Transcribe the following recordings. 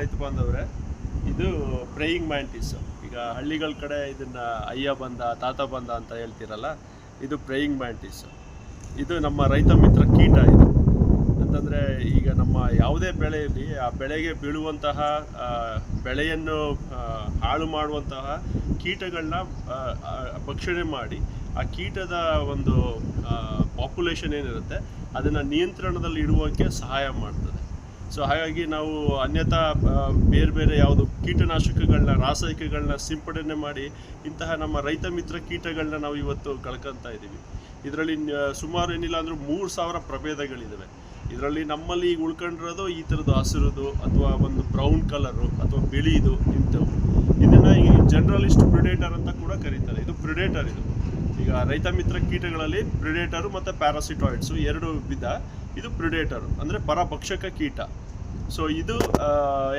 ರೈತ ಬಾಂಧವರೇ, ಇದು ಪ್ರೇಯಿಂಗ್ ಮ್ಯಾಂಟಿಸ್. ಈಗ ಹಳ್ಳಿಗಳ ಕಡೆ ಇದನ್ನು ಅಯ್ಯ ಬಂದ ತಾತ ಬಂದ ಅಂತ ಹೇಳ್ತಿರಲ್ಲ, ಇದು ಪ್ರೇಯಿಂಗ್ ಮ್ಯಾಂಟಿಸ್. ಇದು ನಮ್ಮ ರೈತ ಮಿತ್ರ ಕೀಟ. ಇದು ಅಂತಂದರೆ ಈಗ ನಮ್ಮ ಯಾವುದೇ ಬೆಳೆಯಲ್ಲಿ ಆ ಬೆಳೆಗೆ ಬೀಳುವಂತಹ ಬೆಳೆಯನ್ನು ಹಾಳು ಮಾಡುವಂತಹ ಕೀಟಗಳನ್ನ ಭಕ್ಷಣೆ ಮಾಡಿ ಆ ಕೀಟದ ಒಂದು ಪಾಪ್ಯುಲೇಷನ್ ಏನಿರುತ್ತೆ ಅದನ್ನು ನಿಯಂತ್ರಣದಲ್ಲಿ ಇಡುವಂತೆ ಸಹಾಯ ಮಾಡ್ತದೆ. ಸೊ ಹಾಗಾಗಿ ನಾವು ಅನ್ಯಥಾ ಬೇರೆ ಬೇರೆ ಯಾವುದು ಕೀಟನಾಶಕಗಳನ್ನ ರಾಸಾಯನಿಕಗಳನ್ನ ಸಿಂಪಡಣೆ ಮಾಡಿ ಇಂತಹ ನಮ್ಮ ರೈತ ಮಿತ್ರ ಕೀಟಗಳನ್ನ ನಾವು ಇವತ್ತು ಕಳ್ಕೊತಾ ಇದ್ದೀವಿ. ಇದರಲ್ಲಿ ಸುಮಾರು ಏನಿಲ್ಲ ಅಂದರೂ 3000 ಪ್ರಭೇದಗಳಿದ್ದಾವೆ. ಇದರಲ್ಲಿ ನಮ್ಮಲ್ಲಿ ಈಗ ಉಳ್ಕೊಂಡಿರೋದು ಈ ಥರದ್ದು ಹಸಿರುದು ಅಥವಾ ಒಂದು ಬ್ರೌನ್ ಕಲರು ಅಥವಾ ಬಿಳಿದು ಇಂಥವು. ಇದನ್ನು ಈ ಜನರಲಿಸ್ಟ್ ಪ್ರಿಡೇಟರ್ ಅಂತ ಕೂಡ ಕರೀತಾರೆ. ಇದು ಪ್ರಿಡೇಟರ್. ಇದು ಈಗ ರೈತ ಮಿತ್ರ ಕೀಟಗಳಲ್ಲಿ ಪ್ರಿಡೇಟರು ಮತ್ತು ಪ್ಯಾರಾಸಿಟಾಯ್ಡ್ಸು 2 ವಿಧ. ಇದು ಪ್ರಿಡೇಟರು ಅಂದರೆ ಪರಭಕ್ಷಕ ಕೀಟ. ಸೊ ಇದು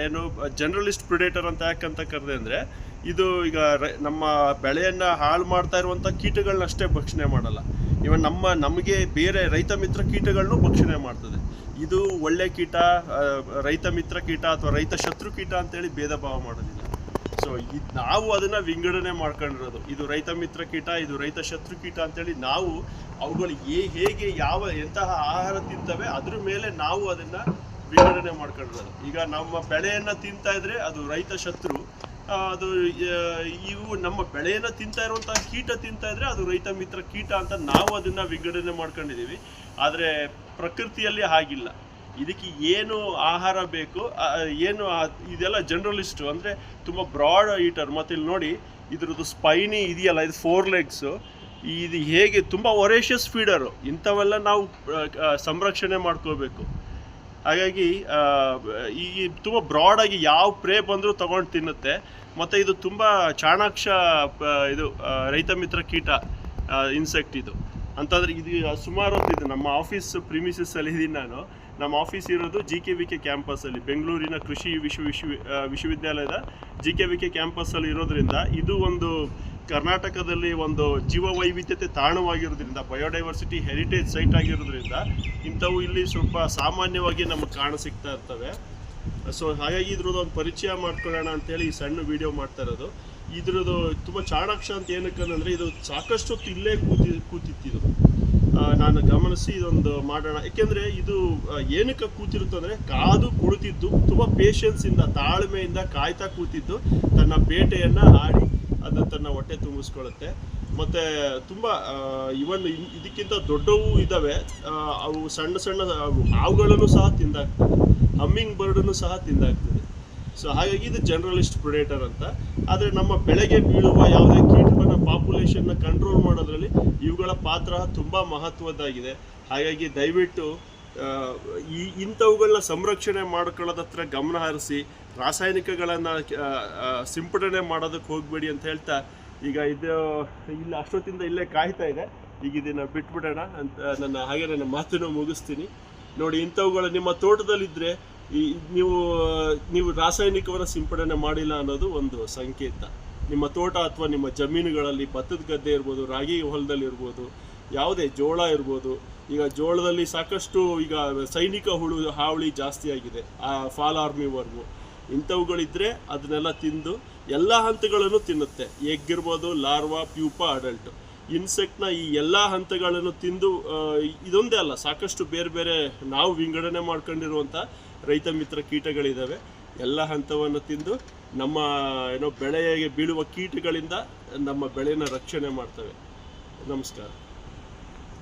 ಏನು ಜನರಲಿಸ್ಟ್ ಪ್ರಿಡೇಟರ್ ಅಂತ ಯಾಕಂತ ಕರೆದೆ ಅಂದರೆ, ಇದು ಈಗ ನಮ್ಮ ಬೆಳೆಯನ್ನು ಹಾಳು ಮಾಡ್ತಾ ಇರುವಂಥ ಕೀಟಗಳನ್ನಷ್ಟೇ ಭಕ್ಷಣೆ ಮಾಡಲ್ಲ, ಇವನ್ ನಮಗೆ ಬೇರೆ ರೈತ ಮಿತ್ರ ಕೀಟಗಳನ್ನು ಭಕ್ಷಣೆ ಮಾಡ್ತದೆ. ಇದು ಒಳ್ಳೆ ಕೀಟ, ರೈತ ಮಿತ್ರ ಕೀಟ ಅಥವಾ ರೈತ ಶತ್ರು ಕೀಟ ಅಂತೇಳಿ ಭೇದ ಭಾವ ಮಾಡೋದಿಲ್ಲ. ಸೊ ನಾವು ಅದನ್ನು ವಿಂಗಡಣೆ ಮಾಡ್ಕೊಂಡಿರೋದು, ಇದು ರೈತ ಮಿತ್ರ ಕೀಟ, ಇದು ರೈತ ಶತ್ರು ಕೀಟ ಅಂತೇಳಿ ನಾವು ಅವುಗಳು ಹೇಗೆ ಎಂತಹ ಆಹಾರ ತಿಂತವೆ ಅದ್ರ ಮೇಲೆ ನಾವು ಅದನ್ನು ವಿಂಗಡಣೆ ಮಾಡ್ಕೊಂಡಿರೋದು. ಈಗ ನಮ್ಮ ಬೆಳೆಯನ್ನು ತಿಂತಾ ಇದ್ರೆ ಅದು ರೈತ ಶತ್ರು, ಅದು ಇವು ನಮ್ಮ ಬೆಳೆಯನ್ನು ತಿಂತಾ ಇರುವಂತಹ ಕೀಟ ತಿಂತಾ ಇದ್ರೆ ಅದು ರೈತ ಮಿತ್ರ ಕೀಟ ಅಂತ ನಾವು ಅದನ್ನು ವಿಂಗಡಣೆ ಮಾಡ್ಕೊಂಡಿದ್ದೀವಿ. ಆದರೆ ಪ್ರಕೃತಿಯಲ್ಲಿ ಹಾಗಿಲ್ಲ. ಇದಕ್ಕೆ ಏನು ಆಹಾರ ಬೇಕು, ಏನು ಇದೆಲ್ಲ ಜನರಲಿಸ್ಟು ಅಂದರೆ ತುಂಬ ಬ್ರಾಡ್ ಈಟರ್. ಮತ್ತು ಇಲ್ಲಿ ನೋಡಿ ಇದ್ರದ್ದು ಸ್ಪೈನಿ ಇದೆಯಲ್ಲ, ಇದು 4 ಲೆಗ್ಸು. ಇದು ಹೇಗೆ ತುಂಬ ಒರೇಷಿಯಸ್ ಫೀಡರು. ಇಂಥವೆಲ್ಲ ನಾವು ಸಂರಕ್ಷಣೆ ಮಾಡ್ಕೋಬೇಕು. ಹಾಗಾಗಿ ಈ ತುಂಬ ಬ್ರಾಡಾಗಿ ಯಾವ ಪ್ರೇ ಬಂದರೂ ತೊಗೊಂಡು ತಿನ್ನುತ್ತೆ. ಮತ್ತು ಇದು ತುಂಬ ಚಾಣಾಕ್ಷ ಇದು ರೈತ ಮಿತ್ರ ಕೀಟ ಇನ್ಸೆಕ್ಟ್ ಇದು ಅಂತಂದರೆ. ಇದು ಸುಮಾರು ಹೊತ್ತಿದ್ದು ನಮ್ಮ ಆಫೀಸ್ ಪ್ರಿಮಿಸಸ್ಸಲ್ಲಿ ಇದ್ದೀನಿ ನಾನು. ನಮ್ಮ ಆಫೀಸ್ ಇರೋದು GKVK ಕ್ಯಾಂಪಸ್ಸಲ್ಲಿ, ಬೆಂಗಳೂರಿನ ಕೃಷಿ ವಿಶ್ವವಿದ್ಯಾಲಯದ GKVK ಕ್ಯಾಂಪಸ್ಸಲ್ಲಿ ಇರೋದ್ರಿಂದ ಇದು ಒಂದು ಕರ್ನಾಟಕದಲ್ಲಿ ಒಂದು ಜೀವ ವೈವಿಧ್ಯತೆ ತಾಣವಾಗಿರೋದ್ರಿಂದ, ಬಯೋಡೈವರ್ಸಿಟಿ ಹೆರಿಟೇಜ್ ಸೈಟ್ ಆಗಿರೋದ್ರಿಂದ ಇಂಥವು ಇಲ್ಲಿ ಸ್ವಲ್ಪ ಸಾಮಾನ್ಯವಾಗಿ ನಮಗೆ ಕಾಣಸಿಗ್ತಾ ಇರ್ತವೆ. ಸೊ ಹಾಗಾಗಿ ಇದ್ರದ್ದು ಒಂದು ಪರಿಚಯ ಮಾಡ್ಕೊಳ್ಳೋಣ ಅಂತೇಳಿ ಈ ಸಣ್ಣ ವಿಡಿಯೋ ಮಾಡ್ತಾ ಇರೋದು. ಇದ್ರದ್ದು ತುಂಬ ಚಾಣಾಕ್ಷ ಅಂತ ಏನಕ್ಕಂದರೆ, ಇದು ಸಾಕಷ್ಟು ಹೊತ್ತು ಇಲ್ಲೇ ಕೂತಿತ್ತಿದು. ನಾನು ಗಮನಿಸಿ ಇದೊಂದು ಮಾಡೋಣ. ಏಕೆಂದರೆ ಇದು ಏನಕ್ಕೆ ಕೂತಿರುತ್ತೆ ಅಂದರೆ, ಕಾದು ಕುಳಿತಿದ್ದು ತುಂಬ ಪೇಷನ್ಸಿಂದ ತಾಳ್ಮೆಯಿಂದ ಕಾಯ್ತಾ ಕೂತಿದ್ದು ತನ್ನ ಬೇಟೆಯನ್ನು ಆಡಿ ಅದು ತನ್ನ ಹೊಟ್ಟೆ ತುಂಬಿಸ್ಕೊಳ್ಳುತ್ತೆ. ಮತ್ತು ತುಂಬ ಇವನ್ ಇದಕ್ಕಿಂತ ದೊಡ್ಡವು ಇದ್ದಾವೆ. ಅವು ಸಣ್ಣ ಹಾವುಗಳನ್ನು ಸಹ ತಿಂದಾಗ್ತದೆ, ಹಮ್ಮಿಂಗ್ ಬರ್ಡನ್ನು ಸಹ ತಿಂದಾಗ್ತದೆ. ಸೊ ಹಾಗಾಗಿ ಇದು ಜನರಲಿಸ್ಟ್ ಪ್ರಿಡೇಟರ್ ಅಂತ. ಆದರೆ ನಮ್ಮ ಬೆಳೆಗೆ ಬೀಳುವ ಯಾವುದೇ ಕೀಟಗಳ ಪಾಪ್ಯುಲೇಷನ್ನ ಕಂಟ್ರೋಲ್ ಮಾಡೋದ್ರಲ್ಲಿ ಇವುಗಳ ಪಾತ್ರ ತುಂಬ ಮಹತ್ವದ್ದಾಗಿದೆ. ಹಾಗಾಗಿ ದಯವಿಟ್ಟು ಇಂಥವುಗಳನ್ನ ಸಂರಕ್ಷಣೆ ಮಾಡ್ಕೊಳ್ಳೋದತ್ರ ಗಮನ ಹರಿಸಿ ರಾಸಾಯನಿಕಗಳನ್ನು ಸಿಂಪಡಣೆ ಮಾಡೋದಕ್ಕೆ ಹೋಗಬೇಡಿ ಅಂತ ಹೇಳ್ತಾ, ಈಗ ಇದು ಇಲ್ಲಿ ಅಷ್ಟೊತ್ತಿಂದ ಇಲ್ಲೇ ಕಾಯ್ತಾ ಇದೆ. ಈಗ ಇದನ್ನು ಬಿಟ್ಬಿಡೋಣ ಅಂತ ನನ್ನ ಮಾತನ್ನು ಮುಗಿಸ್ತೀನಿ. ನೋಡಿ, ಇಂಥವುಗಳು ನಿಮ್ಮ ತೋಟದಲ್ಲಿದ್ದರೆ ನೀವು ರಾಸಾಯನಿಕವನ್ನು ಸಿಂಪಡಣೆ ಮಾಡಿಲ್ಲ ಅನ್ನೋದು ಒಂದು ಸಂಕೇತ. ನಿಮ್ಮ ತೋಟ ಅಥವಾ ನಿಮ್ಮ ಜಮೀನುಗಳಲ್ಲಿ ಭತ್ತದ ಗದ್ದೆ ಇರ್ಬೋದು, ರಾಗಿ ಹೊಲದಲ್ಲಿ ಇರ್ಬೋದು, ಯಾವುದೇ ಜೋಳ ಇರ್ಬೋದು. ಈಗ ಜೋಳದಲ್ಲಿ ಸಾಕಷ್ಟು ಈಗ ಸೈನಿಕ ಹಾವಳಿ ಜಾಸ್ತಿ ಆಗಿದೆ, ಫಾಲ್ ಆರ್ಮಿ ವರ್ಮು. ಇಂಥವುಗಳಿದ್ದರೆ ಅದನ್ನೆಲ್ಲ ತಿಂದು ಎಲ್ಲ ಹಂತಗಳನ್ನು ತಿನ್ನುತ್ತೆ. ಎಗ್ ಇರ್ಬೋದು, ಲಾರ್ವಾ, ಪ್ಯೂಪಾ, ಅಡಲ್ಟು ಇನ್ಸೆಕ್ಟ್ನ ಈ ಎಲ್ಲ ಹಂತಗಳನ್ನು ತಿಂದು, ಇದೊಂದೇ ಅಲ್ಲ, ಸಾಕಷ್ಟು ಬೇರೆ ಬೇರೆ ನಾವು ವಿಂಗಡಣೆ ಮಾಡ್ಕೊಂಡಿರುವಂಥ ರೈತ ಮಿತ್ರ ಕೀಟಗಳಿದ್ದಾವೆ. ಎಲ್ಲ ಹಂತವನ್ನು ತಿಂದು ನಮ್ಮ ಬೆಳೆಗೆ ಬೀಳುವ ಕೀಟಗಳಿಂದ ನಮ್ಮ ಬೆಳೆನ ರಕ್ಷಣೆ ಮಾಡ್ತವೆ. ನಮಸ್ಕಾರ.